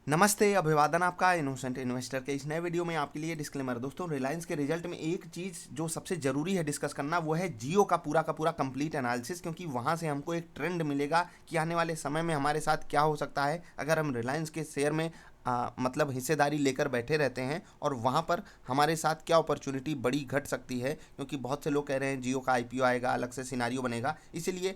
नमस्ते, अभिवादन आपका इनोसेंट इन्वेस्टर के इस नए वीडियो में आपके लिए डिस्क्लेमर। दोस्तों, रिलायंस के रिजल्ट में एक चीज़ जो सबसे ज़रूरी है डिस्कस करना, वो है जियो का पूरा कंप्लीट एनालिसिस, क्योंकि वहाँ से हमको एक ट्रेंड मिलेगा कि आने वाले समय में हमारे साथ क्या हो सकता है अगर हम रिलायंस के शेयर में मतलब हिस्सेदारी लेकर बैठे रहते हैं, और वहाँ पर हमारे साथ क्या अपॉर्चुनिटी बड़ी घट सकती है, क्योंकि बहुत से लोग कह रहे हैं जियो का आईपीओ आएगा, अलग से सिनारियो बनेगा। इसीलिए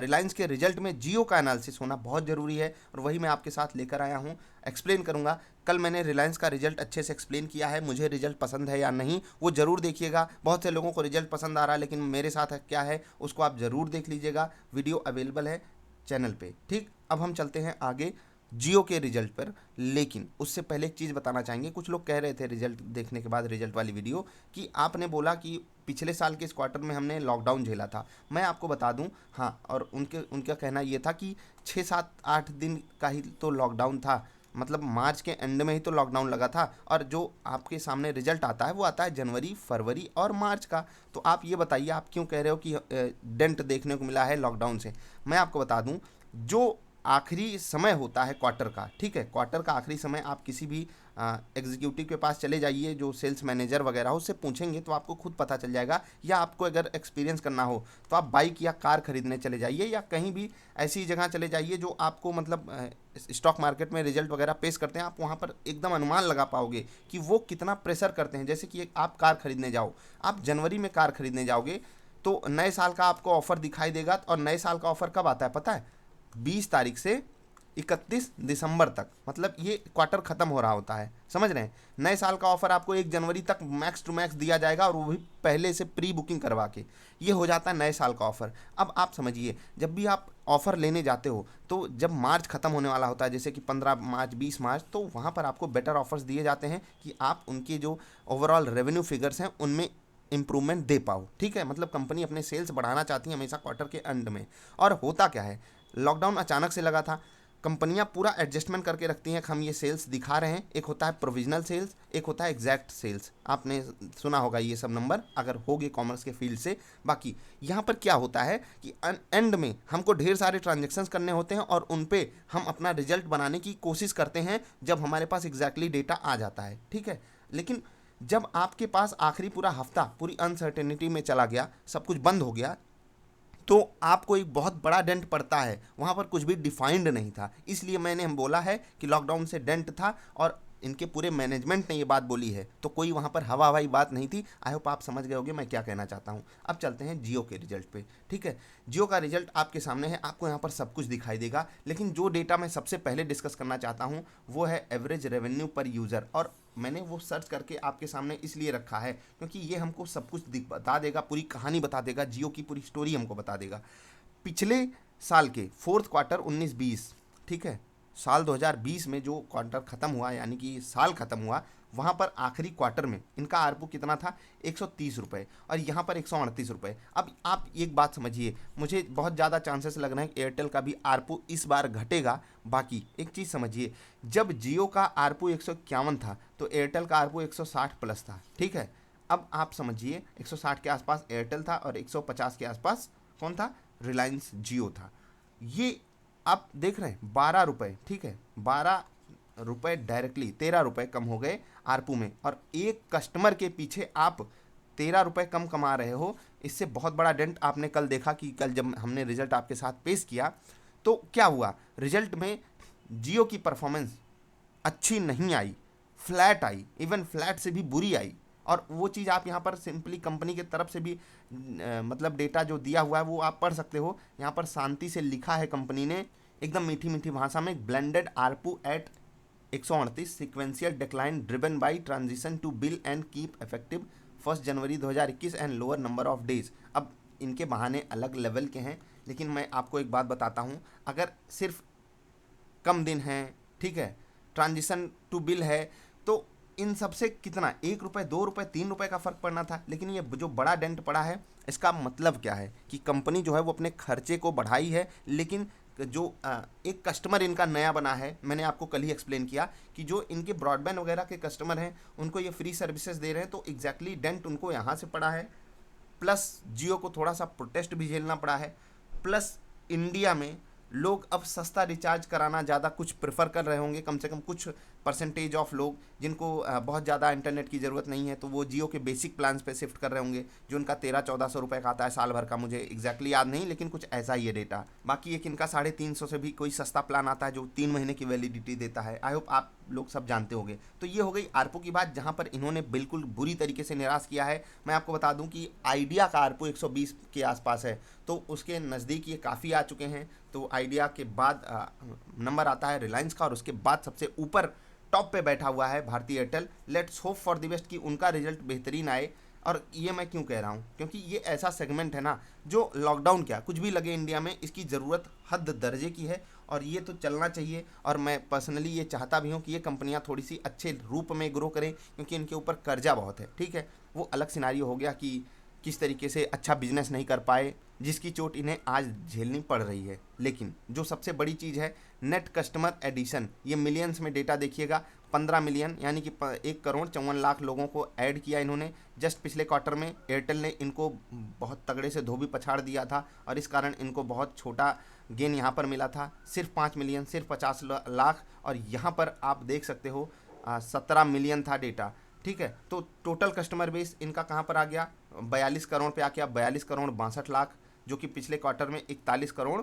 रिलायंस के रिजल्ट में जियो का एनालिसिस होना बहुत ज़रूरी है, और वही मैं आपके साथ लेकर आया हूँ, एक्सप्लेन करूंगा। कल मैंने रिलायंस का रिजल्ट अच्छे से एक्सप्लेन किया है, मुझे रिजल्ट पसंद है या नहीं वो ज़रूर देखिएगा। बहुत से लोगों को रिजल्ट पसंद आ रहा है, लेकिन मेरे साथ क्या है उसको आप ज़रूर देख लीजिएगा। वीडियो अवेलेबल है चैनल पे। ठीक, अब हम चलते हैं आगे जियो के रिजल्ट पर। लेकिन उससे पहले एक चीज़ बताना चाहेंगे। कुछ लोग कह रहे थे रिजल्ट देखने के बाद, रिजल्ट वाली वीडियो, कि आपने बोला कि पिछले साल के इस क्वार्टर में हमने लॉकडाउन झेला था। मैं आपको बता दूं, हाँ, और उनका कहना ये था कि 6 7 8 दिन का ही तो लॉकडाउन था, मतलब मार्च के एंड में ही तो लॉकडाउन लगा था, और जो आपके सामने रिजल्ट आता है वो आता है जनवरी, फरवरी और मार्च का। तो आप ये बताइए, आप क्यों कह रहे हो कि डेंट देखने को मिला है लॉकडाउन से। मैं आपको बता दूं, जो आखिरी समय होता है क्वार्टर का, ठीक है, क्वार्टर का आखिरी समय आप किसी भी एग्जीक्यूटिव के पास चले जाइए, जो सेल्स मैनेजर वगैरह हो, उससे पूछेंगे तो आपको खुद पता चल जाएगा। या आपको अगर एक्सपीरियंस करना हो तो आप बाइक या कार खरीदने चले जाइए, या कहीं भी ऐसी जगह चले जाइए जो आपको मतलब स्टॉक मार्केट में रिजल्ट वगैरह पेश करते हैं। आप वहाँ पर एकदम अनुमान लगा पाओगे कि वो कितना प्रेशर करते हैं। जैसे कि आप कार खरीदने जाओ, आप जनवरी में कार खरीदने जाओगे तो नए साल का आपको ऑफर दिखाई देगा, और नए साल का ऑफर कब आता है पता है? 20 तारीख से 31 दिसंबर तक, मतलब ये क्वार्टर खत्म हो रहा होता है, समझ रहे हैं। नए साल का ऑफर आपको 1 जनवरी तक मैक्स टू मैक्स दिया जाएगा, और वो भी पहले से प्री बुकिंग करवा के। ये हो जाता है नए साल का ऑफर। अब आप समझिए, जब भी आप ऑफर लेने जाते हो तो जब मार्च खत्म होने वाला होता है, जैसे कि 15 मार्च, 20 मार्च, तो वहाँ पर आपको बेटर ऑफर्स दिए जाते हैं कि आप उनके जो ओवरऑल रेवेन्यू फिगर्स हैं उनमें इंप्रूवमेंट दे पाओ। ठीक है, मतलब कंपनी अपने सेल्स बढ़ाना चाहती है हमेशा क्वार्टर के एंड में। और होता क्या है, लॉकडाउन अचानक से लगा था, कंपनियां पूरा एडजस्टमेंट करके रखती हैं कि हम ये सेल्स दिखा रहे हैं। एक होता है प्रोविजनल सेल्स, एक होता है एग्जैक्ट सेल्स। आपने सुना होगा ये सब नंबर, अगर होगे कॉमर्स के फील्ड से। बाकी यहाँ पर क्या होता है कि एंड में हमको ढेर सारे ट्रांजेक्शन्स करने होते हैं, और उन पे हम अपना रिजल्ट बनाने की कोशिश करते हैं जब हमारे पास एग्जैक्टली डेटा आ जाता है। ठीक है, लेकिन जब आपके पास आखिरी पूरा हफ्ता पूरी अनसर्टेनिटी में चला गया, सब कुछ बंद हो गया, तो आपको एक बहुत बड़ा डेंट पड़ता है। वहाँ पर कुछ भी डिफाइंड नहीं था, इसलिए मैंने हम बोला है कि लॉकडाउन से डेंट था, और इनके पूरे मैनेजमेंट ने ये बात बोली है, तो कोई वहाँ पर हवा हवाई बात नहीं थी। आई होप आप समझ गए होंगे मैं क्या कहना चाहता हूँ। अब चलते हैं जियो के रिजल्ट पे। ठीक है, जियो का रिजल्ट आपके सामने है, आपको यहाँ पर सब कुछ दिखाई देगा, लेकिन जो डेटा मैं सबसे पहले डिस्कस करना चाहता हूँ वो है एवरेज रेवेन्यू पर यूज़र। और मैंने वो सर्च करके आपके सामने इसलिए रखा है क्योंकि ये हमको सब कुछ बता देगा, पूरी कहानी बता देगा, जियो की पूरी स्टोरी हमको बता देगा। पिछले साल के फोर्थ क्वार्टर 19-20, ठीक है, साल 2020 में जो क्वार्टर खत्म हुआ, यानी कि साल खत्म हुआ, वहाँ पर आखिरी क्वार्टर में इनका आरपू कितना था? 130 रुपये, और यहाँ पर 138 रुपये। अब आप एक बात समझिए, मुझे बहुत ज़्यादा चांसेस लग रहे हैं कि एयरटेल का भी आरपू इस बार घटेगा। बाकी एक चीज़ समझिए, जब जियो का आरपू 151 था तो एयरटेल का आरपू 160 प्लस था। ठीक है, अब आप समझिए 160 के आसपास एयरटेल था और 150 के आसपास कौन था? रिलायंस जियो था। ये आप देख रहे हैं 12 रुपये, ठीक है, 12 रुपये डायरेक्टली 13 रुपये कम हो गए आरपू में, और एक कस्टमर के पीछे आप 13 रुपये कम कमा रहे हो। इससे बहुत बड़ा डेंट आपने कल देखा कि कल जब हमने रिजल्ट आपके साथ पेश किया तो क्या हुआ, रिजल्ट में जियो की परफॉर्मेंस अच्छी नहीं आई, फ्लैट आई, इवन फ्लैट से भी बुरी आई। और वो चीज़ आप यहाँ पर सिंपली कंपनी के तरफ से भी मतलब डेटा जो दिया हुआ है वो आप पढ़ सकते हो। यहाँ पर शांति से लिखा है कंपनी ने एकदम मीठी मीठी भाषा में, blended ARPU at 138, sequential decline driven by transition to bill and keep effective 1 January 2021 and lower number of days. अब इनके बहाने अलग लेवल के हैं, लेकिन मैं आपको एक बात बताता हूँ, अगर सिर्फ कम दिन हैं, ठीक है, ट्रांजिशन टू बिल है, तो इन सबसे कितना 1 रुपये, 2 रुपये, 3 रुपये का फ़र्क पड़ना था। लेकिन ये जो बड़ा डेंट पड़ा है, इसका मतलब क्या है कि कंपनी जो है वो अपने खर्चे को बढ़ाई है, लेकिन जो एक कस्टमर इनका नया बना है, मैंने आपको कल ही एक्सप्लेन किया कि जो इनके ब्रॉडबैंड वगैरह के कस्टमर हैं उनको ये फ्री सर्विसेज दे रहे हैं, तो एग्जैक्टली डेंट उनको यहाँ से पड़ा है। प्लस जियो को थोड़ा सा प्रोटेस्ट भी झेलना पड़ा है, प्लस इंडिया में लोग अब सस्ता रिचार्ज कराना ज़्यादा कुछ प्रेफर कर रहे होंगे, कम से कम कुछ परसेंटेज ऑफ लोग जिनको बहुत ज़्यादा इंटरनेट की ज़रूरत नहीं है, तो वो जियो के बेसिक प्लान्स पे शिफ्ट कर रहे होंगे, जो उनका 1300-1400 रुपये का आता है साल भर का। मुझे एग्जैक्टली याद नहीं, लेकिन कुछ ऐसा ही है डेटा। बाकी एक इनका 350 से भी कोई सस्ता प्लान आता है जो 3 महीने की वैलिडिटी देता है। आई होप आप लोग सब जानते होंगे। तो ये हो गई आरपो की बात, जहाँ पर इन्होंने बिल्कुल बुरी तरीके से निराश किया है। मैं आपको बता दूं कि आइडिया का आरपो 120 के आसपास है, तो उसके नज़दीक ये काफ़ी आ चुके हैं। तो आइडिया के बाद नंबर आता है रिलायंस का, और उसके बाद सबसे ऊपर टॉप पे बैठा हुआ है Bharti Airtel. Let's hope for the best कि उनका रिजल्ट बेहतरीन आए। और ये मैं क्यों कह रहा हूँ, क्योंकि ये ऐसा सेगमेंट है ना, जो लॉकडाउन क्या कुछ भी लगे इंडिया में, इसकी ज़रूरत हद दर्जे की है, और ये तो चलना चाहिए। और मैं पर्सनली ये चाहता भी हूँ कि ये कंपनियाँ थोड़ी सी अच्छे रूप में ग्रो करें, क्योंकि इनके ऊपर कर्जा बहुत है। ठीक है, वो अलग सिनारियो हो गया कि किस तरीके से अच्छा बिजनेस नहीं कर पाए, जिसकी चोट इन्हें आज झेलनी पड़ रही है। लेकिन जो सबसे बड़ी चीज़ है, नेट कस्टमर एडिशन, ये मिलियंस में डेटा देखिएगा। 15 मिलियन यानी कि 1,54,00,000 लोगों को ऐड किया इन्होंने जस्ट पिछले क्वार्टर में। एयरटेल ने इनको बहुत तगड़े से धोबी पछाड़ दिया था, और इस कारण इनको बहुत छोटा गेन यहाँ पर मिला था। सिर्फ 5 मिलियन, सिर्फ 50 लाख, और यहाँ पर आप देख सकते हो 17 मिलियन था डेटा। ठीक है, तो टोटल कस्टमर बेस इनका कहाँ पर आ गया, 42 करोड़ पे आ गया, 42 करोड़ 62 लाख, जो कि पिछले क्वार्टर में 41 करोड़,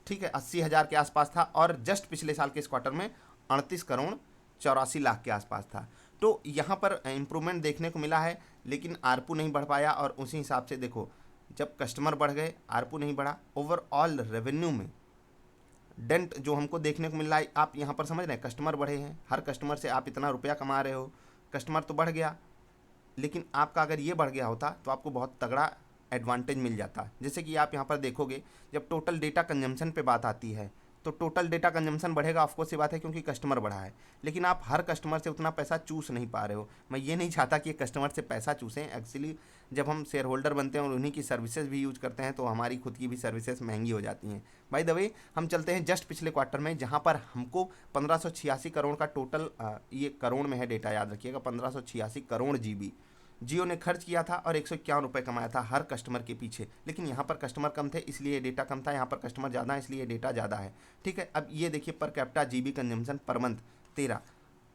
ठीक है, 80,000 के आसपास था, और जस्ट पिछले साल के इस क्वार्टर में 38 करोड़ 84 लाख के आसपास था। तो यहाँ पर इम्प्रूवमेंट देखने को मिला है, लेकिन आरपू नहीं बढ़ पाया। और उसी हिसाब से देखो, जब कस्टमर बढ़ गए, आरपू नहीं बढ़ा, ओवरऑल रेवेन्यू में डेंट जो हमको देखने को मिल रहा है। आप यहाँ पर समझ रहे हैं, कस्टमर बढ़े हैं, हर कस्टमर से आप इतना रुपया कमा रहे हो, कस्टमर तो बढ़ गया, लेकिन आपका अगर ये बढ़ गया होता तो आपको बहुत तगड़ा एडवांटेज मिल जाता। जैसे कि आप यहाँ पर देखोगे, जब टोटल डेटा कंजम्पशन पे बात आती है, तो टोटल डेटा कंजम्पशन बढ़ेगा, ऑफकोर्स ये बात है, क्योंकि कस्टमर बढ़ा है। लेकिन आप हर कस्टमर से उतना पैसा चूस नहीं पा रहे हो। मैं ये नहीं चाहता कि कस्टमर से पैसा चूसें। एक्चुअली जब हम शेयर होल्डर बनते हैं और उन्हीं की सर्विसेज भी यूज करते हैं, तो हमारी खुद की भी सर्विसेज महंगी हो जाती हैं। बाय द वे, हम चलते हैं जस्ट पिछले क्वार्टर में, जहाँ पर हमको 1586 करोड़ का टोटल, ये करोड़ में है डेटा, याद रखिएगा, 1586 करोड़ जीबी जियो ने खर्च किया था, और 151 रुपये कमाया था हर कस्टमर के पीछे। लेकिन यहाँ पर कस्टमर कम थे, इसलिए डेटा कम था, यहाँ पर कस्टमर ज़्यादा है, इसलिए डेटा ज़्यादा है। ठीक है, अब ये देखिए per capita GB consumption per month 13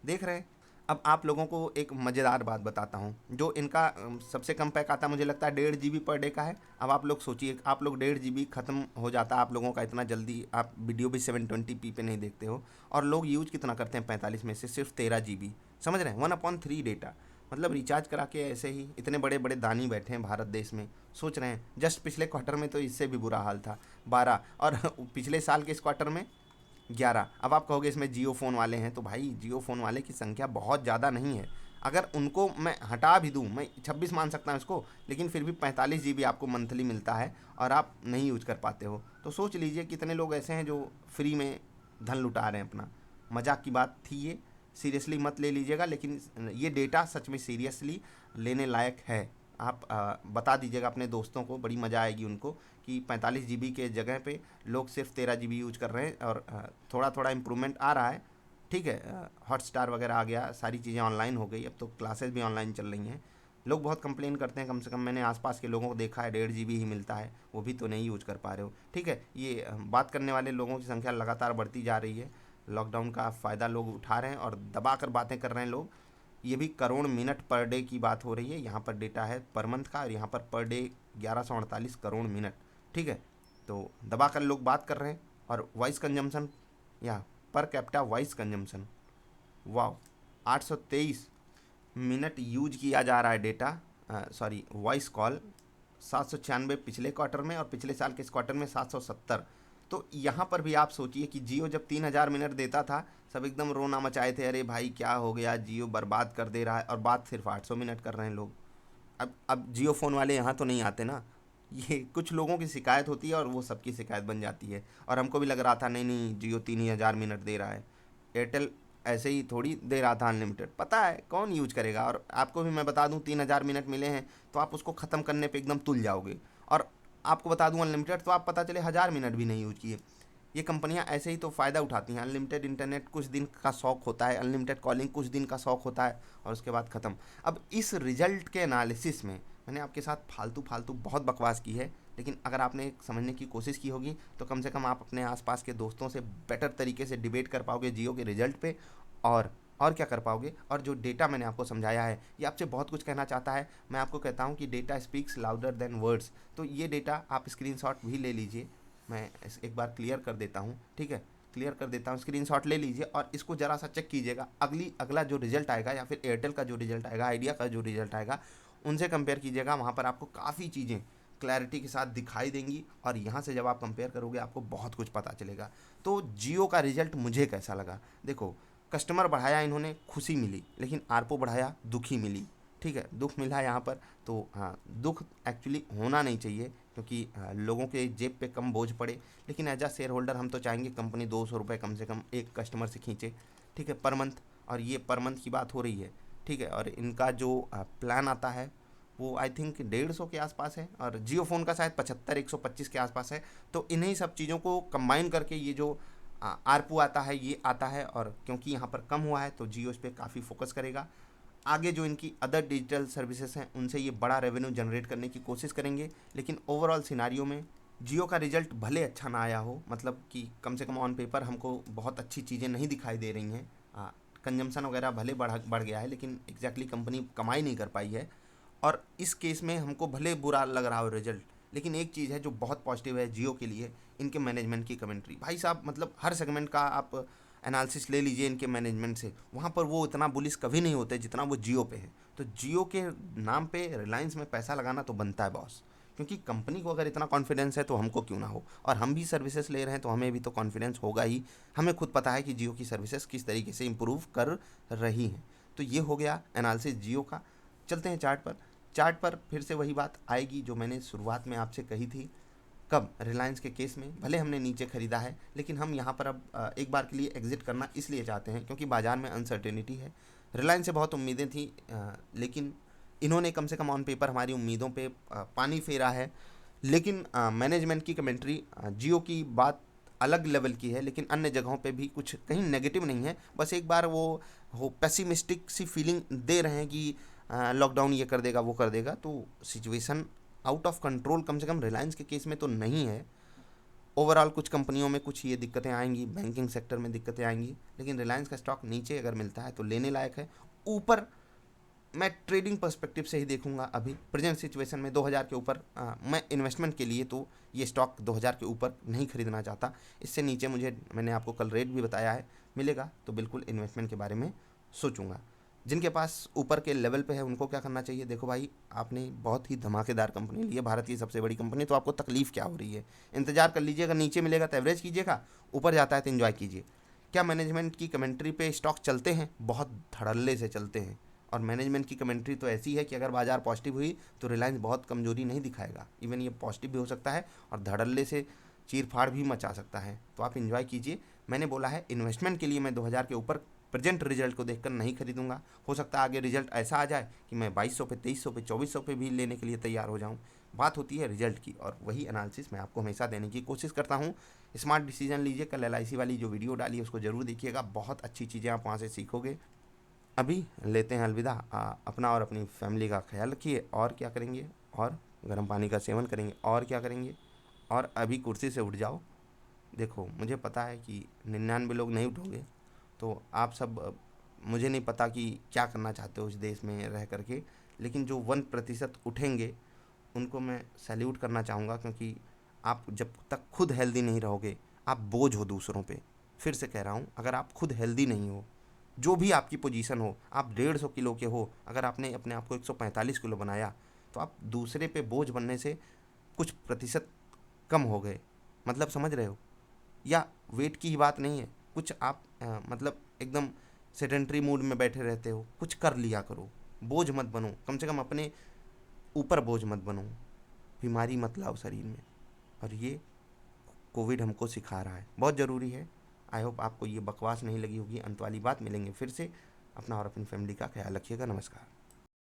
देख रहे हैं। अब आप लोगों को एक मज़ेदार बात बताता हूँ, जो इनका सबसे कम पैक आता है, मुझे लगता है 1.5 GB पर डे का है। अब आप लोग सोचिए, आप लोग 1.5 GB ख़त्म हो जाता है आप लोगों का इतना जल्दी, आप वीडियो भी 720p पे नहीं देखते हो, और लोग यूज कितना करते हैं, 45 में से सिर्फ 13 GB। समझ रहे हैं, 1/3 डेटा, मतलब रिचार्ज करा के ऐसे ही इतने बड़े बड़े दानी बैठे हैं भारत देश में। सोच रहे हैं, जस्ट पिछले क्वार्टर में तो इससे भी बुरा हाल था, 12, और पिछले साल के इस क्वार्टर में 11। अब आप कहोगे इसमें जियो फ़ोन वाले हैं, तो भाई जियो फ़ोन वाले की संख्या बहुत ज़्यादा नहीं है। अगर उनको मैं हटा भी दूं, मैं 26 मान सकता हूं इसको, लेकिन फिर भी 45 GB आपको मंथली मिलता है, और आप नहीं यूज कर पाते हो। तो सोच लीजिए कितने लोग ऐसे हैं जो फ्री में धन लुटा रहे हैं अपना। मजाक की बात थी ये, सीरियसली मत ले लीजिएगा, लेकिन ये डेटा सच में सीरियसली लेने लायक है। आप बता दीजिएगा अपने दोस्तों को, बड़ी मज़ा आएगी उनको कि 45 GB के जगह पे लोग सिर्फ 13 GB यूज कर रहे हैं, और थोड़ा थोड़ा इम्प्रूवमेंट आ रहा है। ठीक है, हॉटस्टार वगैरह आ गया, सारी चीज़ें ऑनलाइन हो गई, अब तो क्लासेस भी ऑनलाइन चल रही हैं। लोग बहुत कंप्लेन करते हैं, कम से कम मैंने आसपास के लोगों को देखा है 1.5 GB ही मिलता है, वो भी तो नहीं यूज कर पा रहे हो। ठीक है, ये बात करने वाले लोगों की संख्या लगातार बढ़ती जा रही है। लॉकडाउन का फ़ायदा लोग उठा रहे हैं और दबा कर बातें कर रहे हैं लोग। ये भी करोड़ मिनट पर डे की बात हो रही है, यहाँ पर डेटा है पर मंथ का, और यहाँ पर डे 1148 करोड़ मिनट। ठीक है, तो दबा कर लोग बात कर रहे हैं। और वॉइस कंजम्पशन या पर कैपिटा वॉइस कंजम्पशन, वाह, 823 मिनट यूज किया जा रहा है डेटा, सॉरी वॉइस कॉल। 796 पिछले क्वार्टर में, और पिछले साल के इस क्वार्टर में 770। तो यहाँ पर भी आप सोचिए कि जियो जब 3000 मिनट देता था, सब एकदम रोना मचाए थे, अरे भाई क्या हो गया, जियो बर्बाद कर दे रहा है, और बात सिर्फ 800 मिनट कर रहे हैं लोग। अब जियो फ़ोन वाले यहाँ तो नहीं आते ना, ये कुछ लोगों की शिकायत होती है और वो सबकी शिकायत बन जाती है। और हमको भी लग रहा था नहीं नहीं जियो 3000 मिनट दे रहा है, एयरटेल ऐसे ही थोड़ी दे रहा था अनलिमिटेड, पता है कौन यूज करेगा। और आपको भी मैं बता दूं 3000 मिनट मिले हैं तो आप उसको ख़त्म करने पे एकदम तुल जाओगे, और आपको बता दूं अनलिमिटेड तो आप पता चले 1000 मिनट भी नहीं यूज किए। ये कंपनियां ऐसे ही तो फ़ायदा उठाती हैं। अनलिमिटेड इंटरनेट कुछ दिन का शौक होता है, अनलिमिटेड कॉलिंग कुछ दिन का शौक होता है, और उसके बाद ख़त्म। अब इस रिजल्ट के एनालिसिस में मैंने आपके साथ फालतू फालतू बहुत बकवास की है, लेकिन अगर आपने समझने की कोशिश की होगी तो कम से कम आप अपने आसपास के दोस्तों से बेटर तरीके से डिबेट कर पाओगे जियो के रिजल्ट पे। और क्या कर पाओगे। और जो डेटा मैंने आपको समझाया है ये आपसे बहुत कुछ कहना चाहता है। मैं आपको कहता हूँ कि data speaks louder than words. तो ये डेटा आप स्क्रीनशॉट भी ले लीजिए। मैं एक बार क्लियर कर देता हूँ, ठीक है, क्लियर कर देता हूँ। स्क्रीनशॉट ले लीजिए और इसको ज़रा सा चेक कीजिएगा। अगला जो रिजल्ट आएगा या फिर एयरटेल का जो रिजल्ट आएगा, आइडिया का जो रिजल्ट आएगा, उनसे कंपेयर कीजिएगा। वहाँ पर आपको काफ़ी चीज़ें क्लैरिटी के साथ दिखाई देंगी और यहाँ से जब आप कंपेयर करोगे आपको बहुत कुछ पता चलेगा। तो जियो का रिजल्ट मुझे कैसा लगा, देखो, कस्टमर बढ़ाया इन्होंने, खुशी मिली, लेकिन आरपो बढ़ाया, दुखी मिली। ठीक है, दुख मिला यहाँ पर। तो हाँ, दुख एक्चुअली होना नहीं चाहिए क्योंकि लोगों के जेब पे कम बोझ पड़े। लेकिन एज अ शेयर होल्डर हम तो चाहेंगे कंपनी 200 रुपये कम से कम एक कस्टमर से खींचे, ठीक है, पर मंथ। और ये पर मंथ की बात हो रही है, ठीक है। और इनका जो प्लान आता है वो आई थिंक 150 के आसपास है और जियो फ़ोन का शायद 75 125 के आसपास है। तो इन्हीं सब चीज़ों को कंबाइन करके ये जो आरपू आता है ये आता है। और क्योंकि यहाँ पर कम हुआ है तो जियो इस पर काफ़ी फोकस करेगा। आगे जो इनकी अदर डिजिटल सर्विसेज हैं उनसे ये बड़ा रेवेन्यू जनरेट करने की कोशिश करेंगे। लेकिन ओवरऑल सिनारियो में जियो का रिजल्ट भले अच्छा ना आया हो, मतलब कि कम से कम ऑन पेपर हमको बहुत अच्छी चीज़ें नहीं दिखाई दे रही हैं। कंजम्पशन वगैरह भले बढ़ गया है लेकिन एग्जैक्टली कंपनी कमाई नहीं कर पाई है। और इस केस में हमको भले बुरा लग रहा हो रिजल्ट, लेकिन एक चीज़ है जो बहुत पॉजिटिव है जियो के लिए, इनके मैनेजमेंट की कमेंट्री। भाई साहब, मतलब हर सेगमेंट का आप एनालिसिस ले लीजिए इनके मैनेजमेंट से, वहाँ पर वो इतना बुलिश कभी नहीं होते जितना वो जियो पे है। तो जियो के नाम पे रिलायंस में पैसा लगाना तो बनता है बॉस, क्योंकि कंपनी को अगर इतना कॉन्फिडेंस है तो हमको क्यों ना हो। और हम भी सर्विसेज ले रहे हैं तो हमें भी तो कॉन्फिडेंस होगा ही। हमें खुद पता है कि जियो की सर्विसेज किस तरीके से इम्प्रूव कर रही हैं। तो ये हो गया एनालिसिस जियो का। चलते हैं चार्ट पर। चार्ट पर फिर से वही बात आएगी जो मैंने शुरुआत में आपसे कही थी। कब? रिलायंस के केस में भले हमने नीचे खरीदा है लेकिन हम यहाँ पर अब एक बार के लिए एग्जिट करना इसलिए चाहते हैं क्योंकि बाज़ार में अनसर्टेनिटी है। रिलायंस से बहुत उम्मीदें थी, लेकिन इन्होंने कम से कम ऑन पेपर हमारी उम्मीदों पे पानी फेरा है। लेकिन मैनेजमेंट की कमेंट्री जियो की बात अलग लेवल की है, लेकिन अन्य जगहों पे भी कुछ कहीं नेगेटिव नहीं है। बस एक बार वो पेसिमिस्टिक सी फीलिंग दे रहे हैं कि लॉकडाउन ये कर देगा वो कर देगा। तो सिचुएशन आउट ऑफ कंट्रोल कम से कम रिलायंस के केस में तो नहीं है। ओवरऑल कुछ कंपनियों में कुछ ये दिक्कतें आएंगी, बैंकिंग सेक्टर में दिक्कतें आएंगी, लेकिन रिलायंस का स्टॉक नीचे अगर मिलता है तो लेने लायक है। ऊपर मैं ट्रेडिंग पर्सपेक्टिव से ही देखूंगा। अभी प्रेजेंट सिचुएशन में 2000 के ऊपर मैं इन्वेस्टमेंट के लिए तो ये स्टॉक 2000 के ऊपर नहीं खरीदना चाहता। इससे नीचे मैंने आपको कल रेट भी बताया है, मिलेगा तो बिल्कुल इन्वेस्टमेंट के बारे में सोचूंगा। जिनके पास ऊपर के लेवल पे है उनको क्या करना चाहिए, देखो भाई, आपने बहुत ही धमाकेदार कंपनी ली है, भारत की सबसे बड़ी कंपनी, तो आपको तकलीफ क्या हो रही है? इंतजार कर लीजिएगा, नीचे मिलेगा तो एवरेज कीजिएगा, ऊपर जाता है तो इन्जॉय कीजिए। क्या मैनेजमेंट की कमेंट्री पे स्टॉक चलते हैं? बहुत धड़ल्ले से चलते हैं। और मैनेजमेंट की कमेंट्री तो ऐसी है कि अगर बाजार पॉजिटिव हुई तो रिलायंस बहुत कमजोरी नहीं दिखाएगा, इवन ये पॉजिटिव भी हो सकता है और धड़ल्ले से चीर फाड़ भी मचा सकता है। तो आप इन्जॉय कीजिए। मैंने बोला है इन्वेस्टमेंट के लिए मैं 2000 के ऊपर प्रेजेंट रिजल्ट को देखकर नहीं खरीदूंगा। हो सकता है आगे रिजल्ट ऐसा आ जाए कि मैं 2200 पे, 2300 पे, 2400 पे भी लेने के लिए तैयार हो जाऊं। बात होती है रिजल्ट की, और वही एनालिसिस मैं आपको हमेशा देने की कोशिश करता हूं। स्मार्ट डिसीजन लीजिए। कल LIC वाली जो वीडियो डाली है उसको ज़रूर देखिएगा, बहुत अच्छी चीज़ें आप वहाँ से सीखोगे। अभी लेते हैं अलविदा। अपना और अपनी फैमिली का ख्याल रखिए। और क्या करेंगे? और गर्म पानी का सेवन करेंगे। और क्या करेंगे? और अभी कुर्सी से उठ जाओ। देखो, मुझे पता है कि 99 लोग नहीं उठोगे, तो आप सब, मुझे नहीं पता कि क्या करना चाहते हो इस देश में रह करके, लेकिन जो 1% उठेंगे उनको मैं सैल्यूट करना चाहूँगा, क्योंकि आप जब तक खुद हेल्दी नहीं रहोगे आप बोझ हो दूसरों पे। फिर से कह रहा हूँ, अगर आप खुद हेल्दी नहीं हो, जो भी आपकी पोजीशन हो, आप 150 किलो के हो, अगर आपने अपने आप को 145 किलो बनाया तो आप दूसरे पे बोझ बनने से कुछ प्रतिशत कम हो गए। मतलब समझ रहे हो? या वेट की ही बात नहीं है, कुछ आप मतलब एकदम सेडेंट्री मूड में बैठे रहते हो, कुछ कर लिया करो। बोझ मत बनो, कम से कम अपने ऊपर बोझ मत बनो, बीमारी मत लाओ शरीर में। और ये कोविड हमको सिखा रहा है, बहुत ज़रूरी है। आई होप आपको ये बकवास नहीं लगी होगी। अंत वाली बात, मिलेंगे फिर से। अपना और अपनी फैमिली का ख्याल रखिएगा। नमस्कार।